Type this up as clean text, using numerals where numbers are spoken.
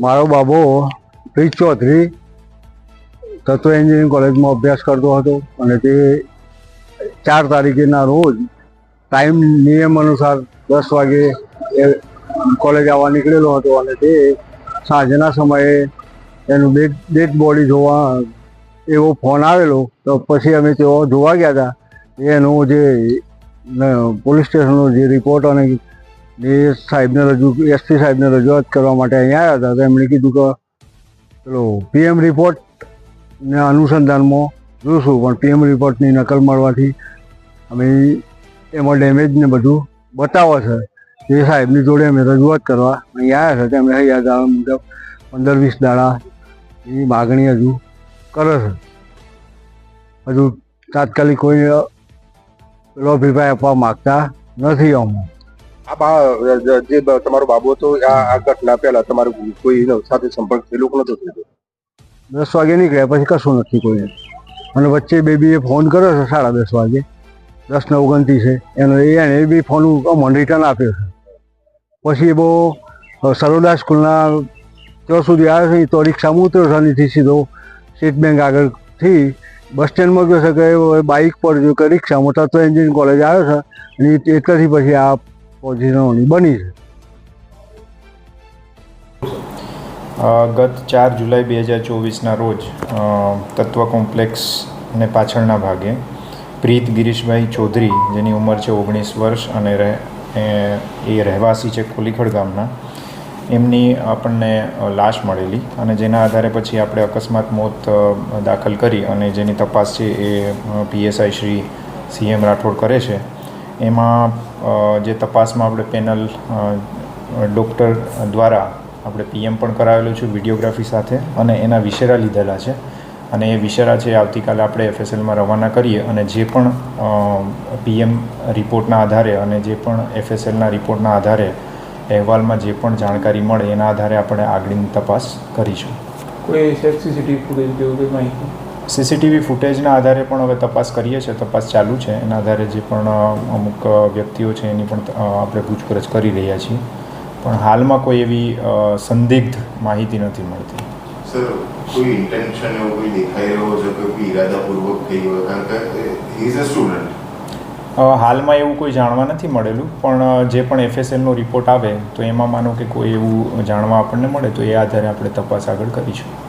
મારો બાબો પ્રીત ચૌધરી તત્વ એન્જિનિયરિંગ કોલેજમાં અભ્યાસ કરતો હતો અને તે 4 તારીખેના રોજ ટાઈમ નિયમ અનુસાર 10 વાગે એ કોલેજ આવવા નીકળેલો હતો અને તે સાંજના સમયે એનું ડેડ બોડી જોવા એવો ફોન આવેલો. તો પછી અમે તેઓ જોવા ગયા હતા. એનું જે પોલીસ સ્ટેશનનો જે રિપોર્ટ અને એ સાહેબને એસપી સાહેબને રજૂઆત કરવા માટે અહીંયા આવ્યા હતા. તો એમણે કીધું કે પેલો પીએમ રિપોર્ટને અનુસંધાનમાં જોઈશું, પણ પીએમ રિપોર્ટની નકલ મળવાથી અમે એમાં ડેમેજ ને બધું બતાવે છે. એ સાહેબની જોડે અમે રજૂઆત કરવા અહીંયા આવ્યા છે. તેમણે અહીંયા મુજબ 15-20 દાડાની માગણી હજુ કરે છે. હજુ તાત્કાલિક કોઈ પેલો અભિપ્રાય આપવા માગતા નથી. અમુક જે તમારો બાબુ હતો આ ઘટના પહેલા તમારું કોઈ સાથે સંપર્ક થયેલો કે નતો થયેલો? 10 વાગે નીકળ્યા પછી કશું નથી કોઈ. અને વચ્ચે બેબીએ ફોન કર્યો છે 10:30 વાગે, 10:29 એનો એને બી ફોન અમને રિટર્ન આપ્યો છે. પછી એ બહુ સરોડા સ્કૂલના ત્યાં સુધી આવ્યો છે. તો રિક્ષામાં ઉતર્યો છે. અહીંથી સીધો સ્ટેટ બેંક આગળથી બસ સ્ટેન્ડમાં ગયો છે કે બાઇક પર જો કે રિક્ષામાં તત્વ એન્જિનિયરિંગ કોલેજ આવ્યો છે. અને એટલાથી પછી આ પોઝિશનોની બની છે. ગત 4 જુલાઈ 2024ના રોજ તત્વ કોમ્પ્લેક્સને પાછળના ભાગે પ્રીત ગિરીશભાઈ ચૌધરી, જેની ઉંમર છે 19 વર્ષ અને એ રહેવાસી છે કોલીખડ ગામના, એમની આપણને લાશ મળેલી અને જેના આધારે પછી આપણે અકસ્માત મોત દાખલ કરી અને જેની તપાસ છે એ PSI શ્રી CM રાઠોડ કરે છે. એમાં જે તપાસમાં આપણે પેનલ ડૉક્ટર દ્વારા આપણે PM પણ કરાવેલું છે વિડીયોગ્રાફી સાથે અને એના વિશેરા લીધેલા છે. અને એ વિશેરા છે આવતીકાલે આપણે FSLમાં રવાના કરીએ અને જે પણ PM રિપોર્ટના આધારે અને જે પણ FSLના રિપોર્ટના આધારે અહેવાલમાં જે પણ જાણકારી મળે એના આધારે આપણે આગળની તપાસ કરીશું. કોઈ CCTV ફૂટેજ જેવું કંઈ માહિતી? CCTV ફૂટેજના આધારે પણ હવે તપાસ કરીએ છીએ, તપાસ ચાલુ છે. એના આધારે જે પણ અમુક વ્યક્તિઓ છે એની પણ આપણે પૂછપરછ કરી રહ્યા છીએ, પણ હાલમાં કોઈ એવી સંદિગ્ધ માહિતી નથી મળતી. સર, કોઈ ઇન્ટેન્શન એવો કોઈ દેખાઈ રહ્યો છે કે કોઈ ઇરાદાપૂર્વક થઈ હોય? કારણ કે હી ઇઝ અ સ્ટુડન્ટ. હાલમાં એવું કોઈ જાણવા નથી મળેલું, પણ જે પણ FSLનો રિપોર્ટ આવે તો એમાં માનો કે કોઈ એવું જાણવા આપણને મળે તો એ આધારે આપણે તપાસ આગળ કરીશું.